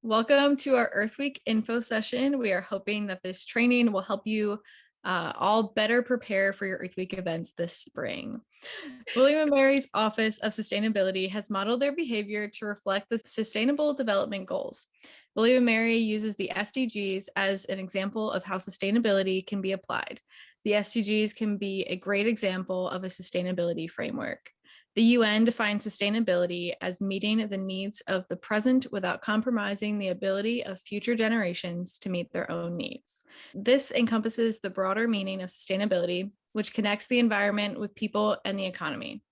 Welcome to our Earth Week info session. We are hoping that this training will help you all better prepare for your Earth Week events this spring. William & Mary's Office of Sustainability has modeled their behavior to reflect the Sustainable Development Goals. William & Mary uses the SDGs as an example of how sustainability can be applied. The SDGs can be a great example of a sustainability framework. The UN defines sustainability as meeting the needs of the present without compromising the ability of future generations to meet their own needs. This encompasses the broader meaning of sustainability, which connects the environment with people and the economy.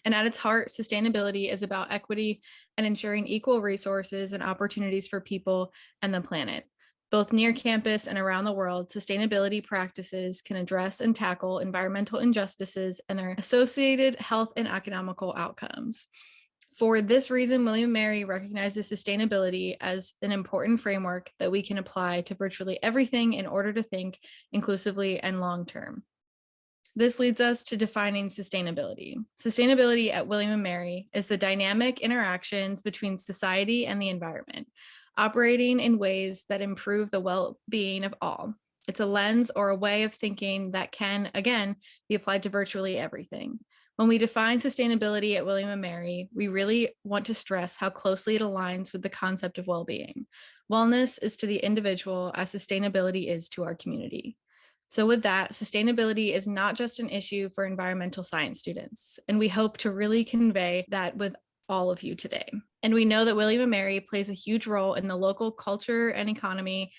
And at its heart, sustainability is about equity and ensuring equal resources and opportunities for people and the planet. Both near campus and around the world, sustainability practices can address and tackle environmental injustices and their associated health and economical outcomes. For this reason, William & Mary recognizes sustainability as an important framework that we can apply to virtually everything in order to think inclusively and long-term. This leads us to defining sustainability. Sustainability at William & Mary is the dynamic interactions between society and the environment, operating in ways that improve the well-being of all. It's a lens or a way of thinking that can, again, be applied to virtually everything. When we define sustainability at William & Mary, we really want to stress how closely it aligns with the concept of well-being. Wellness is to the individual as sustainability is to our community. So with that, sustainability is not just an issue for environmental science students, and we hope to really convey that with all of you today. And we know that William & Mary plays a huge role in the local culture and economy,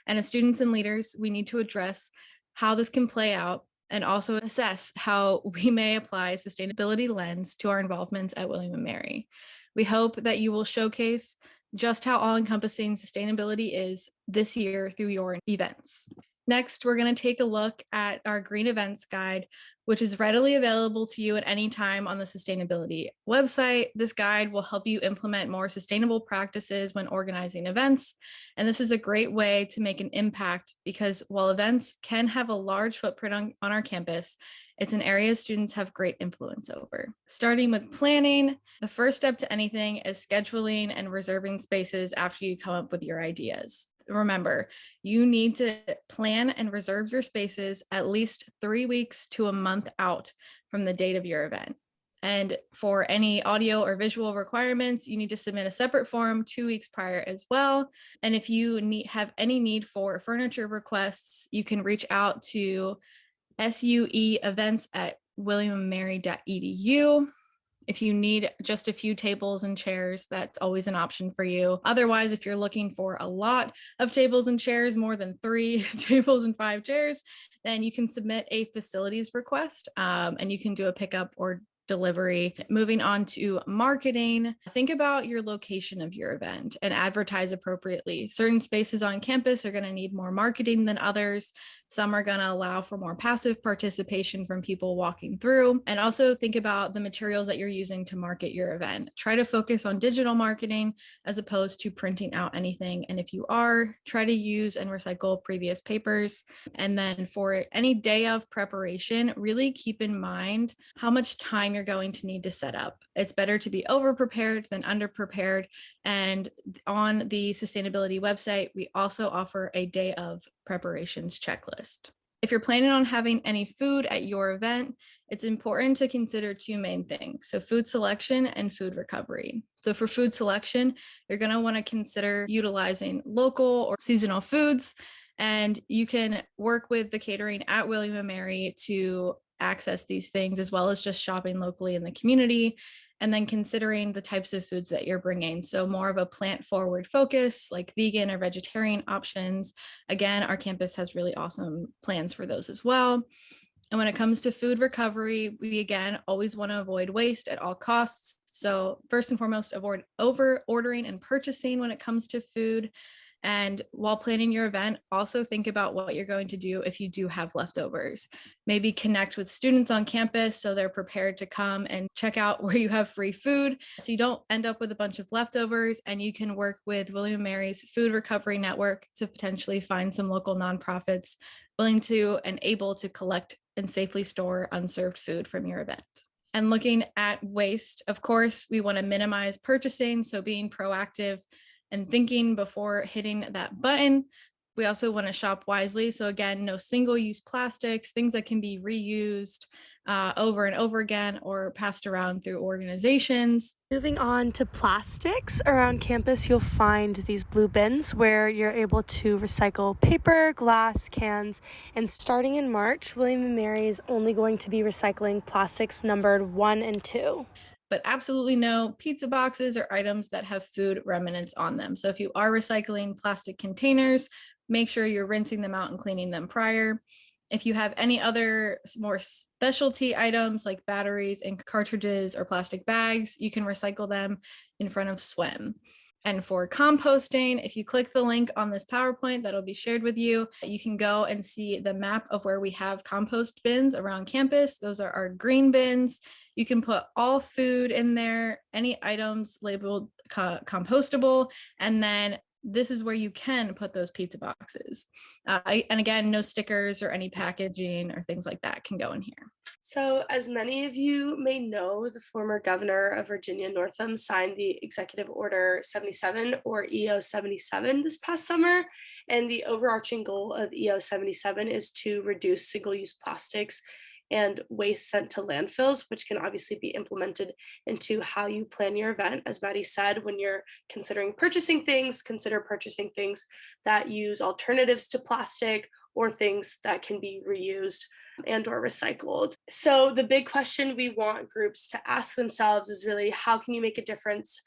and as students and leaders, we need to address how this can play out and also assess how we may apply a sustainability lens to our involvements at William & Mary. We hope that you will showcase just how all-encompassing sustainability is this year through your events. Next, we're going to take a look at our Green Events Guide, which is readily available to you at any time on the sustainability website. This guide will help you implement more sustainable practices when organizing events. And this is a great way to make an impact because while events can have a large footprint on our campus, it's an area students have great influence over. Starting with planning, the first step to anything is scheduling and reserving spaces after you come up with your ideas. Remember, you need to plan and reserve your spaces at least 3 weeks to a month out from the date of your event. And for any audio or visual requirements, you need to submit a separate form 2 weeks prior as well. And if you have any need for furniture requests, you can reach out to sueevents@williammary.edu. If you need just a few tables and chairs, that's always an option for you. Otherwise, if you're looking for a lot of tables and chairs, more than 3 tables and 5 chairs, then you can submit a facilities request and you can do a pickup or delivery. Moving on to marketing, think about your location of your event and advertise appropriately. Certain spaces on campus are going to need more marketing than others. Some are going to allow for more passive participation from people walking through. And also think about the materials that you're using to market your event. Try to focus on digital marketing as opposed to printing out anything. And if you are, try to use and recycle previous papers. And then for any day of preparation, really keep in mind how much time you're going to need to set up. It's better to be over-prepared than under-prepared. And on the sustainability website, we also offer a day of preparations checklist. If you're planning on having any food at your event, it's important to consider 2 main things. So food selection and food recovery. So for food selection, you're going to want to consider utilizing local or seasonal foods, and you can work with the catering at William & Mary to access these things, as well as just shopping locally in the community, and then considering the types of foods that you're bringing. So more of a plant-forward focus, like vegan or vegetarian options. Again, our campus has really awesome plans for those as well. And when it comes to food recovery, we again always want to avoid waste at all costs. So first and foremost, avoid over ordering and purchasing when it comes to food. And while planning your event, also think about what you're going to do if you do have leftovers. Maybe connect with students on campus so they're prepared to come and check out where you have free food so you don't end up with a bunch of leftovers, and you can work with William & Mary's Food Recovery Network to potentially find some local nonprofits willing to and able to collect and safely store unserved food from your event. And looking at waste, of course, we want to minimize purchasing, so being proactive and thinking before hitting that button. We also want to shop wisely. So again, no single-use plastics, things that can be reused over and over again or passed around through organizations. Moving on to plastics, around campus you'll find these blue bins where you're able to recycle paper, glass, cans, and starting in March, William & Mary is only going to be recycling plastics numbered 1 and 2. But absolutely no pizza boxes or items that have food remnants on them. So if you are recycling plastic containers, make sure you're rinsing them out and cleaning them prior. If you have any other more specialty items like batteries and cartridges or plastic bags, you can recycle them in front of swim. And for composting, if you click the link on this PowerPoint that'll be shared with you, you can go and see the map of where we have compost bins around campus. Those are our green bins. You can put all food in there, any items labeled compostable, and then this is where you can put those pizza boxes. And again, no stickers or any packaging or things like that can go in here. So, as many of you may know, the former governor of Virginia, Northam, signed the Executive Order 77 or EO 77 this past summer. And the overarching goal of EO 77 is to reduce single use plastics and waste sent to landfills, which can obviously be implemented into how you plan your event. As Maddie said, when you're considering purchasing things, consider purchasing things that use alternatives to plastic or things that can be reused and or recycled. So the big question we want groups to ask themselves is really, how can you make a difference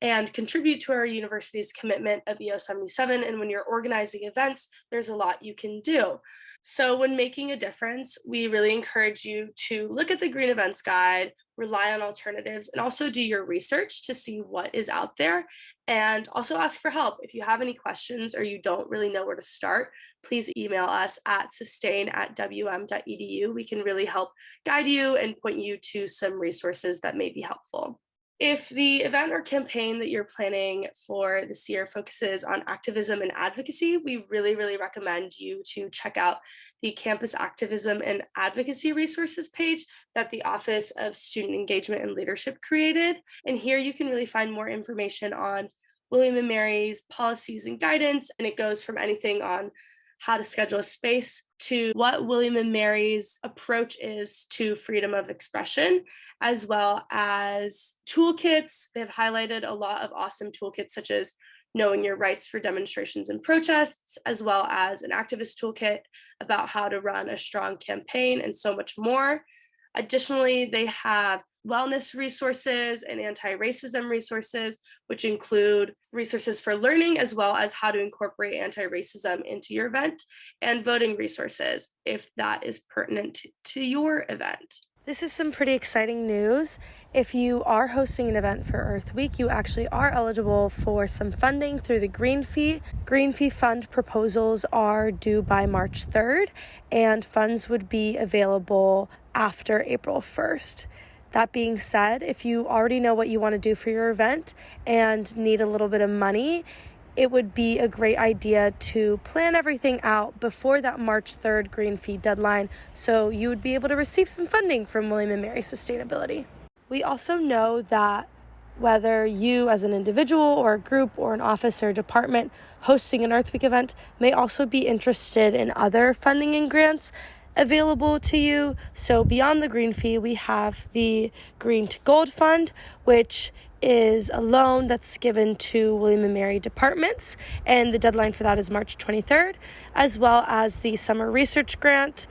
and contribute to our university's commitment of EO 77? And when you're organizing events, there's a lot you can do. So when making a difference, we really encourage you to look at the Green Events Guide, rely on alternatives, and also do your research to see what is out there. And also ask for help. If you have any questions or you don't really know where to start, please email us at sustain@wm.edu. We can really help guide you and point you to some resources that may be helpful. If the event or campaign that you're planning for this year focuses on activism and advocacy, we really, really recommend you to check out the Campus Activism and Advocacy resources page that the Office of Student Engagement and Leadership created. And here you can really find more information on William & Mary's policies and guidance, and it goes from anything on how to schedule a space to what William & Mary's approach is to freedom of expression, as well as toolkits. They've highlighted a lot of awesome toolkits, such as knowing your rights for demonstrations and protests, as well as an activist toolkit about how to run a strong campaign, and so much more. Additionally, they have wellness resources and anti-racism resources, which include resources for learning as well as how to incorporate anti-racism into your event, and voting resources if that is pertinent to your event. This is some pretty exciting news. If you are hosting an event for Earth Week, you actually are eligible for some funding through the Green Fee. Green Fee Fund proposals are due by March 3rd, and funds would be available after April 1st. That being said, if you already know what you want to do for your event and need a little bit of money, it would be a great idea to plan everything out before that March 3rd Green Fee deadline, so you would be able to receive some funding from William & Mary Sustainability. We also know that whether you as an individual or a group or an office or department hosting an Earth Week event may also be interested in other funding and grants available to you. So beyond the Green Fee, we have the Green to Gold Fund, which is a loan that's given to William & Mary departments, and the deadline for that is March 23rd, as well as the Summer Research Grant,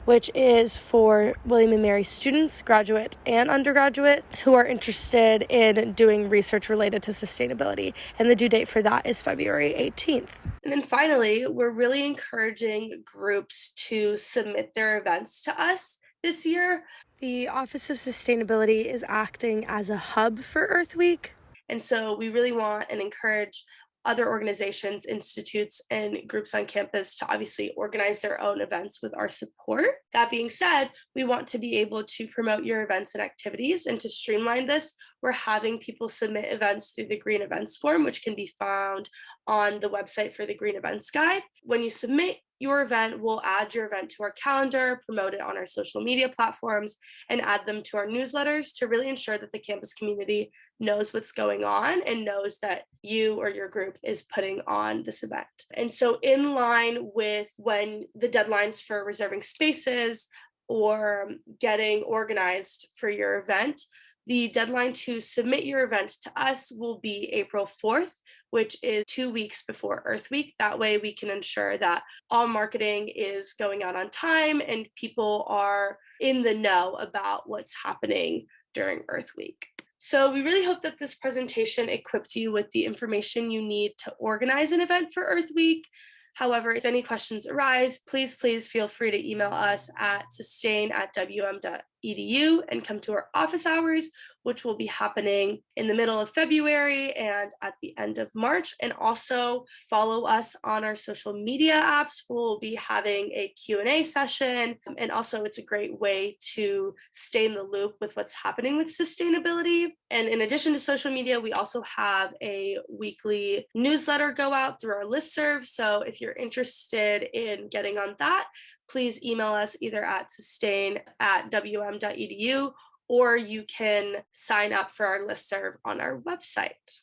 which is for William & Mary students, graduate and undergraduate, who are interested in doing research related to sustainability. And the due date for that is February 18th. And then finally, we're really encouraging groups to submit their events to us this year. The Office of Sustainability is acting as a hub for Earth Week. And so we really want and encourage other organizations, institutes, and groups on campus to obviously organize their own events with our support. That being said, we want to be able to promote your events and activities, and to streamline this, we're having people submit events through the Green Events form, which can be found on the website for the Green Events Guide. When you submit your event, we'll add your event to our calendar, promote it on our social media platforms, and add them to our newsletters to really ensure that the campus community knows what's going on and knows that you or your group is putting on this event. And so, in line with when the deadlines for reserving spaces or getting organized for your event, the deadline to submit your event to us will be April 4th, which is 2 weeks before Earth Week. That way, we can ensure that all marketing is going out on time and people are in the know about what's happening during Earth Week. So, we really hope that this presentation equipped you with the information you need to organize an event for Earth Week. However, if any questions arise, please feel free to email us at sustain@wm.edu and come to our office hours, which will be happening in the middle of February and at the end of March. And also follow us on our social media apps. We'll be having a Q&A session. And also it's a great way to stay in the loop with what's happening with sustainability. And in addition to social media, we also have a weekly newsletter go out through our listserv. So if you're interested in getting on that, please email us either at sustain@wm.edu or you can sign up for our listserv on our website.